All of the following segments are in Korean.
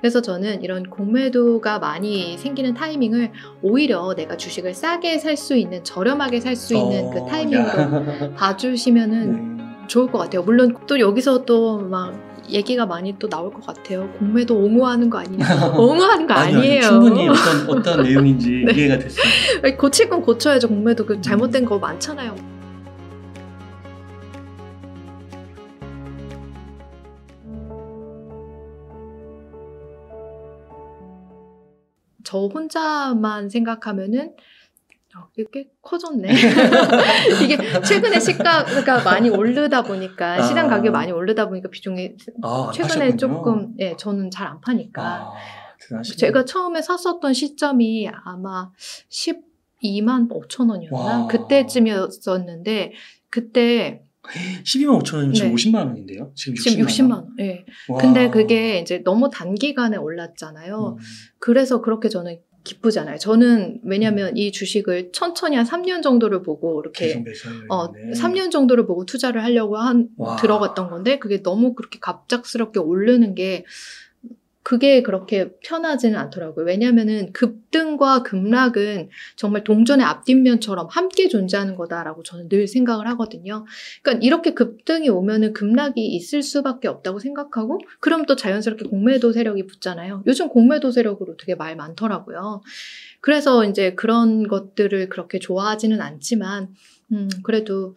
그래서 저는 이런 공매도가 많이 생기는 타이밍을 오히려 내가 주식을 싸게 살 수 있는, 저렴하게 살 수 있는 그 타이밍으로 봐주시면은 좋을 것 같아요. 물론 또 여기서 또 막 얘기가 많이 또 나올 것 같아요. 공매도 옹호하는 거 아니냐. 옹호하는 거 아니에요. 충분히 어떤 내용인지 네. 이해가 됐어요. 고칠 건 고쳐야죠. 공매도 그 잘못된 거 많잖아요. 저 혼자만 생각하면은 꽤 커졌네. 이게 최근에 시가가 많이 오르다 보니까 시장 가격이 많이 오르다 보니까 비중이 최근에 하셨군요. 조금 저는 잘 안 파니까 대단하시네요. 제가 처음에 샀었던 시점이 아마 12만 5천 원이었나? 와. 그때쯤이었었는데 그때 12만 5천 원이면 지금 네. 50만 원인데요? 지금 60만 원. 네. 근데 그게 이제 너무 단기간에 올랐잖아요. 그래서 그렇게 저는 기쁘잖아요. 저는 왜냐면 이 주식을 천천히 한 3년 정도를 보고 이렇게 3년 정도를 보고 투자를 하려고 들어갔던 건데 그게 너무 그렇게 갑작스럽게 오르는 게 그게 그렇게 편하지는 않더라고요. 왜냐면은 급등과 급락은 정말 동전의 앞뒷면처럼 함께 존재하는 거다라고 저는 늘 생각을 하거든요. 그러니까 이렇게 급등이 오면은 급락이 있을 수밖에 없다고 생각하고 그럼 또 자연스럽게 공매도 세력이 붙잖아요. 요즘 공매도 세력으로 되게 말 많더라고요. 그래서 이제 그런 것들을 그렇게 좋아하지는 않지만 그래도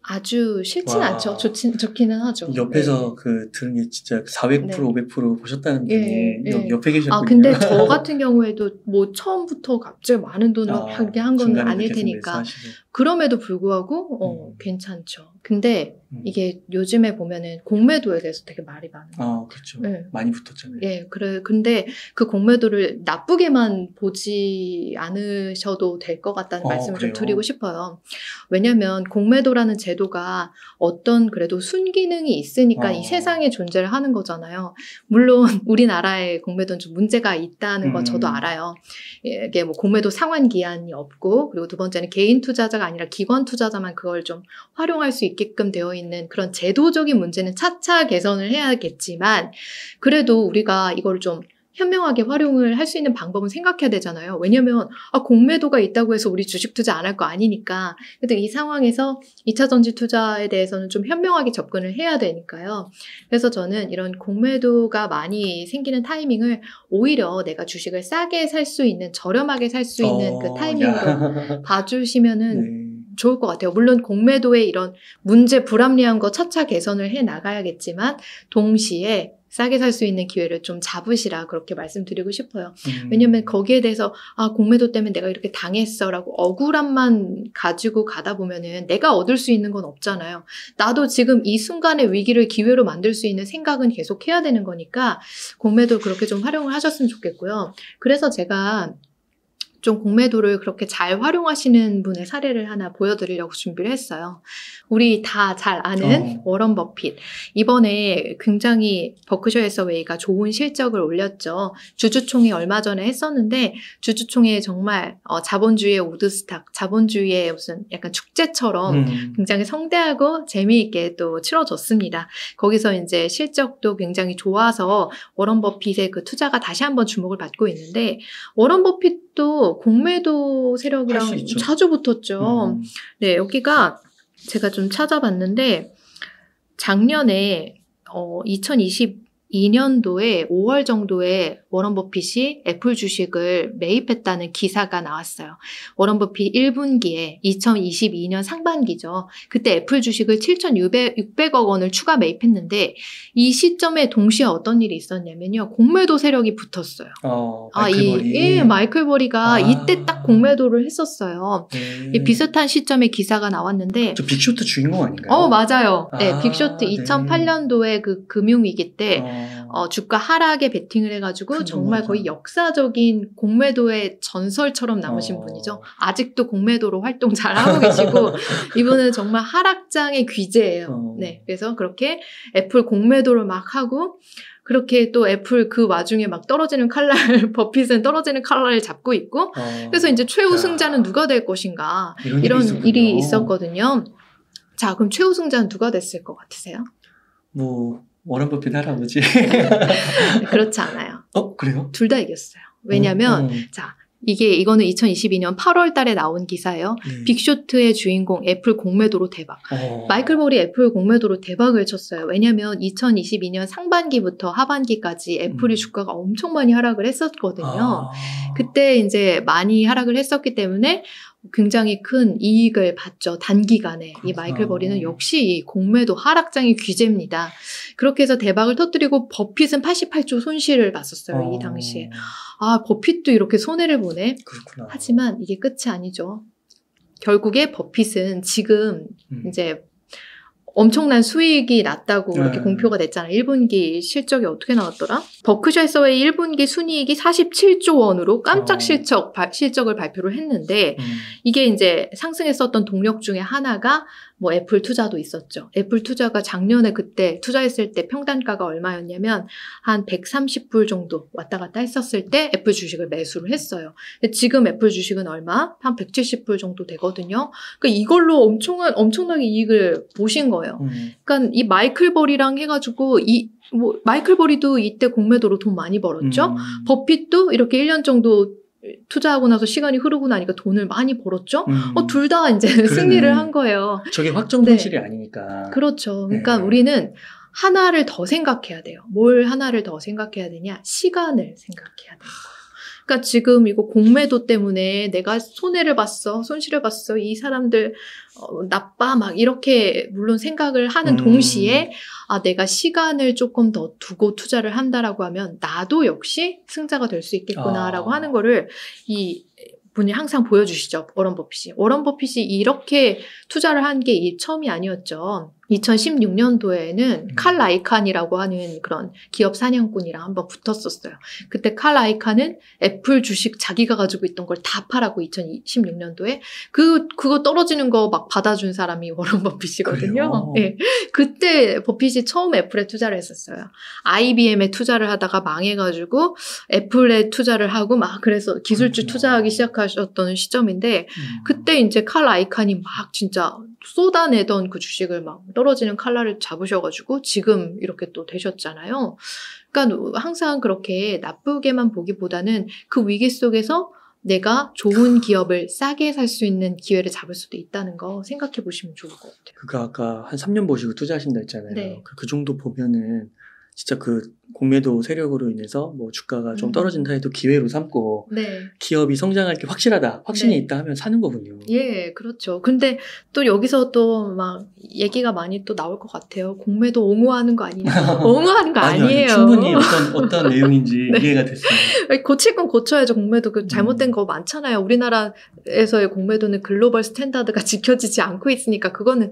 아주 싫진 않죠. 좋기는 하죠. 옆에서 들은 게 진짜 400% 500% 보셨다는 분이 옆에 계셨거든요. 근데 저 같은 경우에도 뭐 처음부터 갑자기 많은 돈을 하게 한 건 아닐 테니까 그럼에도 불구하고 괜찮죠. 근데 이게 요즘에 보면은 공매도에 대해서 되게 말이 많아요. 그렇죠. 많이 붙었잖아요. 근데 그 공매도를 나쁘게만 보지 않으셔도 될 것 같다는 말씀을 좀 드리고 싶어요. 왜냐면 공매도라는 제도가 어떤 그래도 순기능이 있으니까 이 세상에 존재를 하는 거잖아요. 물론 우리나라의 공매도는 좀 문제가 있다는 건 저도 알아요. 이게 뭐 공매도 상환 기한이 없고 그리고 두 번째는 개인 투자자가 아니라 기관 투자자만 그걸 좀 활용할 수 있게끔 되어 있는 그런 제도적인 문제는 차차 개선을 해야겠지만 그래도 우리가 이걸 좀 현명하게 활용을 할 수 있는 방법은 생각해야 되잖아요. 왜냐면 공매도가 있다고 해서 우리 주식 투자 안 할 거 아니니까. 근데 이 상황에서 2차 전지 투자에 대해서는 좀 현명하게 접근을 해야 되니까요. 그래서 저는 이런 공매도가 많이 생기는 타이밍을 오히려 내가 주식을 싸게 살 수 있는, 저렴하게 살 수 있는 그 타이밍으로 봐주시면은 좋을 것 같아요. 물론 공매도의 이런 문제, 불합리한 거 차차 개선을 해 나가야겠지만 동시에 싸게 살 수 있는 기회를 좀 잡으시라 그렇게 말씀드리고 싶어요. 왜냐면 거기에 대해서 공매도 때문에 내가 이렇게 당했어 라고 억울함만 가지고 가다 보면은 내가 얻을 수 있는 건 없잖아요. 나도 지금 이 순간의 위기를 기회로 만들 수 있는 생각은 계속 해야 되는 거니까 공매도 그렇게 좀 활용을 하셨으면 좋겠고요. 그래서 제가 좀 공매도를 그렇게 잘 활용하시는 분의 사례를 하나 보여드리려고 준비를 했어요. 우리 다 잘 아는 워런 버핏. 이번에 굉장히 버크셔 해서웨이가 좋은 실적을 올렸죠. 주주총회 얼마 전에 했었는데 주주총회에 정말 자본주의의 우드스탁, 자본주의의 무슨 약간 축제처럼 굉장히 성대하고 재미있게 또 치러졌습니다. 거기서 이제 실적도 굉장히 좋아서 워런 버핏의 그 투자가 다시 한번 주목을 받고 있는데 워런 버핏도 공매도 세력이랑 자주 붙었죠. 네, 여기가 제가 좀 찾아봤는데 작년에 2022년도에 5월 정도에 워런 버핏이 애플 주식을 매입했다는 기사가 나왔어요. 워런 버핏 1분기에 2022년 상반기죠. 그때 애플 주식을 7,600억 원을 추가 매입했는데 이 시점에 동시에 어떤 일이 있었냐면요. 공매도 세력이 붙었어요. 마이클 버리가 이때 딱 공매도를 했었어요. 비슷한 시점에 기사가 나왔는데 저 빅쇼트 주인공 아닌가요? 맞아요. 네, 빅쇼트 2008년도에 그 금융위기 때 주가 하락에 베팅을 해가지고 정말 거의 역사적인 공매도의 전설처럼 남으신 분이죠. 아직도 공매도로 활동 잘하고 계시고 이분은 정말 하락장의 귀재예요. 네, 그래서 그렇게 애플 공매도를 막 하고 그렇게 또 애플 그 와중에 막 떨어지는 칼날, 버핏은 떨어지는 칼날을 잡고 있고 그래서 이제 최우승자는 누가 될 것인가 이런 일이 있었거든요. 자, 그럼 최우승자는 누가 됐을 것 같으세요? 워런 버핏 할아버지. 그렇지 않아요. 그래요? 둘 다 이겼어요. 왜냐면 자, 이거는 2022년 8월 달에 나온 기사예요. 빅쇼트의 주인공 애플 공매도로 대박. 마이클 볼이 애플 공매도로 대박을 쳤어요. 왜냐면 2022년 상반기부터 하반기까지 애플이 주가가 엄청 많이 하락을 했었거든요. 그때 이제 많이 하락을 했었기 때문에 굉장히 큰 이익을 봤죠. 단기간에. 이 마이클 버리는 역시 이 공매도 하락장의 귀재입니다. 그렇게 해서 대박을 터뜨리고 버핏은 88조 손실을 봤었어요. 이 당시에. 버핏도 이렇게 손해를 보네. 그렇구나. 하지만 이게 끝이 아니죠. 결국에 버핏은 지금 이제 엄청난 수익이 났다고 이렇게 공표가 됐잖아요. 1분기 실적이 어떻게 나왔더라? 버크셔 해서웨이 1분기 순이익이 47조 원으로 깜짝 실적을 발표를 했는데 이게 이제 상승했었던 동력 중에 하나가 뭐 애플 투자도 있었죠. 애플 투자가 작년에 그때 투자했을 때 평단가가 얼마였냐면 한 130불 정도 왔다 갔다 했었을 때 애플 주식을 매수를 했어요. 근데 지금 애플 주식은 얼마? 한 170불 정도 되거든요. 그러니까 이걸로 엄청나게 이익을 보신 거예요. 그러니까 이 마이클 버리랑 해가지고 마이클 버리도 이때 공매도로 돈 많이 벌었죠. 버핏도 이렇게 1년 정도 투자하고 나서 시간이 흐르고 나니까 돈을 많이 벌었죠. 둘 다 이제 승리를 한 거예요. 저게 확정 손실이 아니니까. 그렇죠. 그러니까 우리는 하나를 더 생각해야 돼요. 뭘 하나를 더 생각해야 되냐? 시간을 생각해야 되는 거예요. 그러니까 지금 이거 공매도 때문에 내가 손실을 봤어. 이 사람들 나빠 막 이렇게 물론 생각을 하는 동시에 내가 시간을 조금 더 두고 투자를 한다라고 하면 나도 역시 승자가 될 수 있겠구나라고 하는 거를 이 분이 항상 보여주시죠. 워런 버핏이. 워런 버핏이 이렇게 투자를 한 게 처음이 아니었죠. 2016년도에는 칼 라이칸이라고 하는 그런 기업 사냥꾼이랑 한번 붙었었어요. 그때 칼 라이칸은 애플 주식 자기가 가지고 있던 걸 다 팔았고 2016년도에 그거 떨어지는 거 막 받아준 사람이 워런 버핏이거든요. 네. 그때 버핏이 처음 애플에 투자를 했었어요. IBM에 투자를 하다가 망해가지고 애플에 투자를 하고 막 그래서 기술주 투자하기 시작하셨던 시점인데 그때 이제 칼 라이칸이 막 진짜 쏟아내던 그 주식을 막 떨어지는 칼날을 잡으셔가지고 지금 이렇게 또 되셨잖아요. 그러니까 항상 그렇게 나쁘게만 보기보다는 그 위기 속에서 내가 좋은 기업을 싸게 살 수 있는 기회를 잡을 수도 있다는 거 생각해 보시면 좋을 것 같아요. 그거 아까 한 3년 보시고 투자하신다 했잖아요. 네. 그 정도 보면은 진짜 그 공매도 세력으로 인해서 뭐 주가가 좀 떨어진다 해도 기회로 삼고 기업이 성장할 게 확신이 있다 하면 사는 거군요. 예, 그렇죠. 근데 또 여기서 또 막 얘기가 많이 또 나올 것 같아요. 공매도 옹호하는 거 아니냐. 옹호하는 거 아니에요. 충분히 어떤 내용인지 이해가 됐어요. 고칠 건 고쳐야죠. 공매도 잘못된 거 많잖아요. 우리나라에서의 공매도는 글로벌 스탠다드가 지켜지지 않고 있으니까 그거는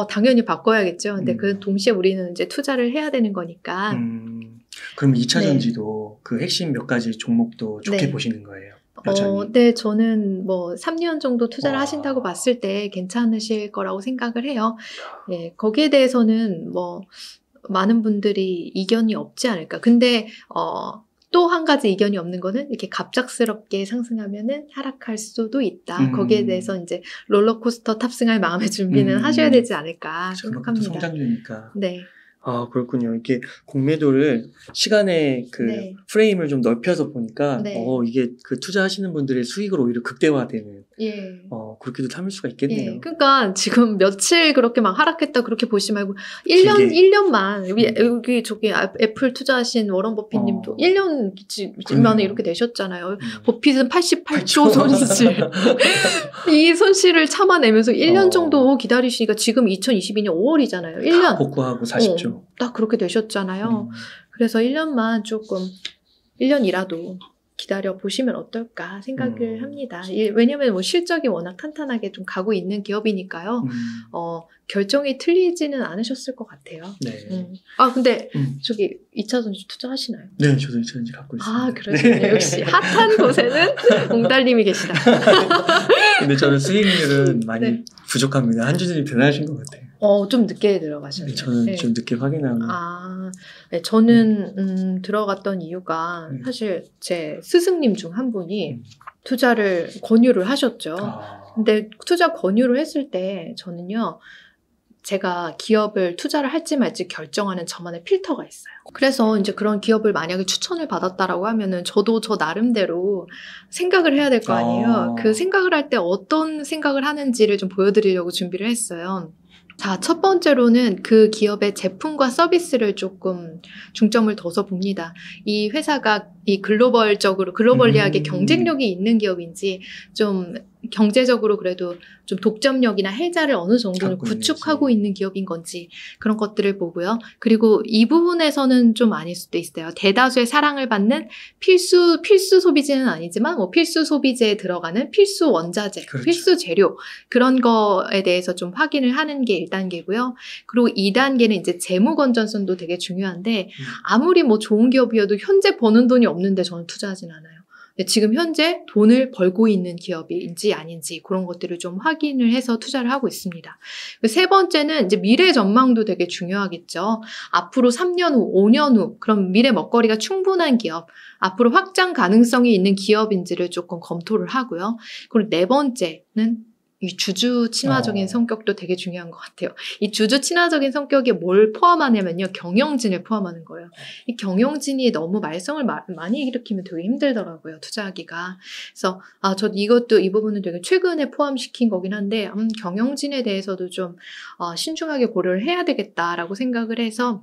당연히 바꿔야겠죠. 근데 그 동시에 우리는 이제 투자를 해야 되는 거니까. 그럼 2차 전지도 그 핵심 몇 가지 종목도 좋게 보시는 거예요? 네, 저는 뭐 3년 정도 투자를 하신다고 봤을 때 괜찮으실 거라고 생각을 해요. 예, 거기에 대해서는 뭐 많은 분들이 이견이 없지 않을까. 근데 또 한 가지 이견이 없는 거는 이렇게 갑작스럽게 상승하면은 하락할 수도 있다. 거기에 대해서 이제 롤러코스터 탑승할 마음의 준비는 하셔야 되지 않을까 생각합니다. 성장주니까. 네. 그렇군요. 이게 공매도를 시간의 그 프레임을 좀 넓혀서 보니까 이게 그 투자하시는 분들의 수익을 오히려 극대화되는 그렇게도 삼을 수가 있겠네요. 예. 그러니까 지금 며칠 그렇게 막 하락했다 그렇게 보시 말고 1년만 여기 저기 애플 투자하신 워런 버핏 님도 1년만 이렇게 되셨잖아요. 버핏은 88조 손실. 이 손실을 참아내면서 1년 정도 기다리시니까 지금 2022년 5월이잖아요. 1년. 복구하고 40조. 딱 그렇게 되셨잖아요. 그래서 1년이라도 기다려 보시면 어떨까 생각을 합니다. 왜냐면 뭐 실적이 워낙 탄탄하게 좀 가고 있는 기업이니까요. 결정이 틀리지는 않으셨을 것 같아요. 네. 근데 저기 2차 전지 투자하시나요? 네, 저도 2차 전지 갖고 있습니다. 그러시네요. 역시 핫한 곳에는 옹달님이 계시다. 근데 저는 수익률은 많이 부족합니다. 한주진이 대단하신 것 같아요. 좀 늦게 들어가셨네요. 저는 좀 늦게 확인하고. 네, 저는 들어갔던 이유가 사실 제 스승님 중 한 분이 투자를 권유를 하셨죠. 근데 투자 권유를 했을 때 저는요. 제가 기업을 투자를 할지 말지 결정하는 저만의 필터가 있어요. 그래서 이제 그런 기업을 만약에 추천을 받았다라고 하면은 저도 저 나름대로 생각을 해야 될 거 아니에요. 그 생각을 할 때 어떤 생각을 하는지를 좀 보여드리려고 준비를 했어요. 자, 첫 번째로는 그 기업의 제품과 서비스를 조금 중점을 둬서 봅니다. 이 회사가 이 글로벌리하게 경쟁력이 있는 기업인지, 좀 경제적으로 그래도 좀 독점력이나 혜자를 어느 정도는 구축하고 있는 기업인 건지, 그런 것들을 보고요. 그리고 이 부분에서는 좀 아닐 수도 있어요. 대다수의 사랑을 받는 필수 소비재는 아니지만 뭐 필수 소비재에 들어가는 필수 원자재, 그렇죠. 필수 재료, 그런 거에 대해서 좀 확인을 하는 게 1단계고요. 그리고 2단계는 이제 재무 건전성도 되게 중요한데, 아무리 뭐 좋은 기업이어도 현재 버는 돈이 없는데 저는 투자하진 않아요. 지금 현재 돈을 벌고 있는 기업인지 아닌지 그런 것들을 좀 확인을 해서 투자를 하고 있습니다. 세 번째는 이제 미래 전망도 되게 중요하겠죠. 앞으로 3년 후, 5년 후, 그럼 미래 먹거리가 충분한 기업, 앞으로 확장 가능성이 있는 기업인지를 조금 검토를 하고요. 그리고 네 번째는 이 주주 친화적인 성격도 되게 중요한 것 같아요. 이 주주 친화적인 성격이 뭘 포함하냐면요. 경영진을 포함하는 거예요. 이 경영진이 너무 말썽을 많이 일으키면 되게 힘들더라고요. 투자하기가. 그래서 이 부분은 되게 최근에 포함시킨 거긴 한데 경영진에 대해서도 좀 신중하게 고려를 해야 되겠다라고 생각을 해서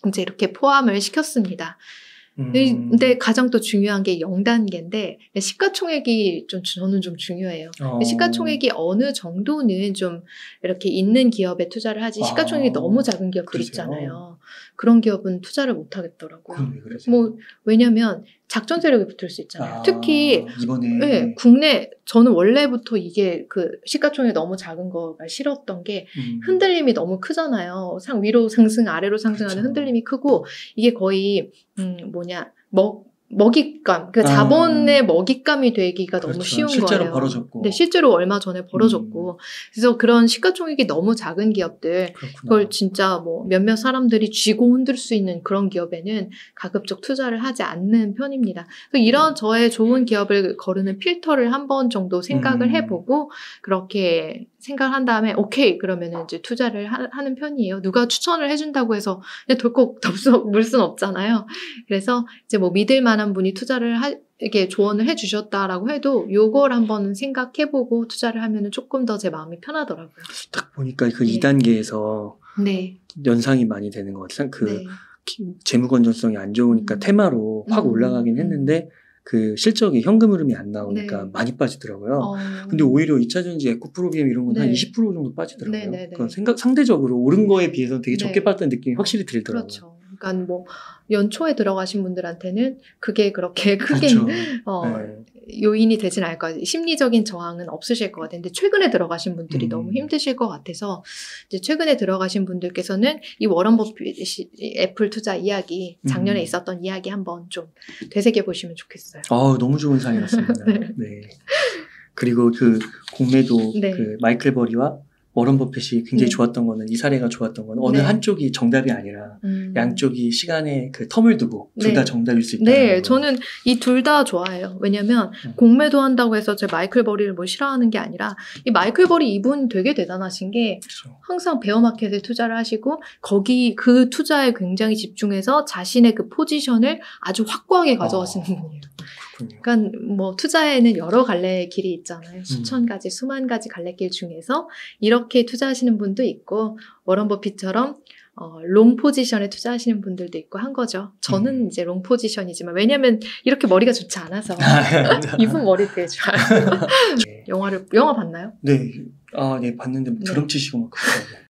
이제 이렇게 포함을 시켰습니다. 근데 가장 또 중요한 게 0단계인데 시가총액이 저는 좀 중요해요. 시가총액이 어느 정도는 좀 이렇게 있는 기업에 투자를 하지, 시가총액이 너무 작은 기업들 그러세요? 있잖아요. 그런 기업은 투자를 못 하겠더라고요. 왜냐면 작전 세력이 붙을 수 있잖아요. 특히 이번에 국내, 저는 원래부터 이게 그 시가총액이 너무 작은 거가 싫었던 게 흔들림이 너무 크잖아요. 위로 상승, 아래로 상승하는 그렇죠. 흔들림이 크고, 이게 거의 먹잇감, 그 자본의 먹잇감이 되기가 그렇죠. 너무 쉬운 실제로 거예요. 벌어졌고. 네, 실제로 얼마 전에 벌어졌고. 그래서 그런 시가총액이 너무 작은 기업들, 그걸 진짜 뭐 몇몇 사람들이 쥐고 흔들 수 있는 그런 기업에는 가급적 투자를 하지 않는 편입니다. 그래서 이런 저의 좋은 기업을 거르는 필터를 한 번 정도 생각을 해보고, 그렇게 생각을 한 다음에 오케이 그러면은 이제 투자를 하는 편이에요. 누가 추천을 해준다고 해서 그냥 덜컥 물 순 없잖아요. 그래서 이제 뭐 믿을 만한 분이 투자를 이렇게 조언을 해주셨다라고 해도 요걸 한번 생각해보고 투자를 하면은 조금 더 제 마음이 편하더라고요. 딱 보니까 그 2단계에서 연상이 많이 되는 것 같아요. 재무 건전성이 안 좋으니까 테마로 확 올라가긴 했는데 그 실적이 현금 흐름이 안 나오니까 많이 빠지더라고요. 근데 오히려 2차전지 에코프로비엠 이런 건 한 20% 정도 빠지더라고요. 그러니까 상대적으로 오른 거에 비해서는 되게 적게 빠졌다는 느낌이 확실히 들더라고요. 그렇죠. 그러니까 뭐 연초에 들어가신 분들한테는 그게 그렇게 크게 그렇죠. 요인이 되진 않을 것 같아요. 심리적인 저항은 없으실 것 같은데 최근에 들어가신 분들이 너무 힘드실 것 같아서 이제 최근에 들어가신 분들께서는 이 워런 버핏 애플 투자 이야기, 작년에 있었던 이야기 한번 좀 되새겨 보시면 좋겠어요. 너무 좋은 사연이었습니다. 네. 그리고 그 공매도 그 마이클 버리와 워런 버핏이 굉장히 좋았던 거는, 이 사례가 좋았던 거는 어느 한쪽이 정답이 아니라 양쪽이 시간에 그 텀을 두고 둘 다 정답일 수 있다는 네, 저는 이 둘 다 좋아해요. 왜냐면 공매도 한다고 해서 제 마이클 버리를 뭐 싫어하는 게 아니라, 이 마이클 버리 이분 되게 대단하신 게 항상 베어마켓에 투자를 하시고 그 투자에 굉장히 집중해서 자신의 그 포지션을 아주 확고하게 가져가시는 분이에요. 그러니까 뭐 투자에는 여러 갈래의 길이 있잖아요. 수천 가지, 수만 가지 갈래길 중에서 이렇게 투자하시는 분도 있고, 워런 버핏처럼 롱 포지션에 투자하시는 분들도 있고 한 거죠. 저는 이제 롱 포지션이지만, 왜냐면 이렇게 머리가 좋지 않아서. 이분 머리 되게 좋아요. 영화 봤나요? 네. 네, 봤는데 드럼 치시고 막 그러더라고요.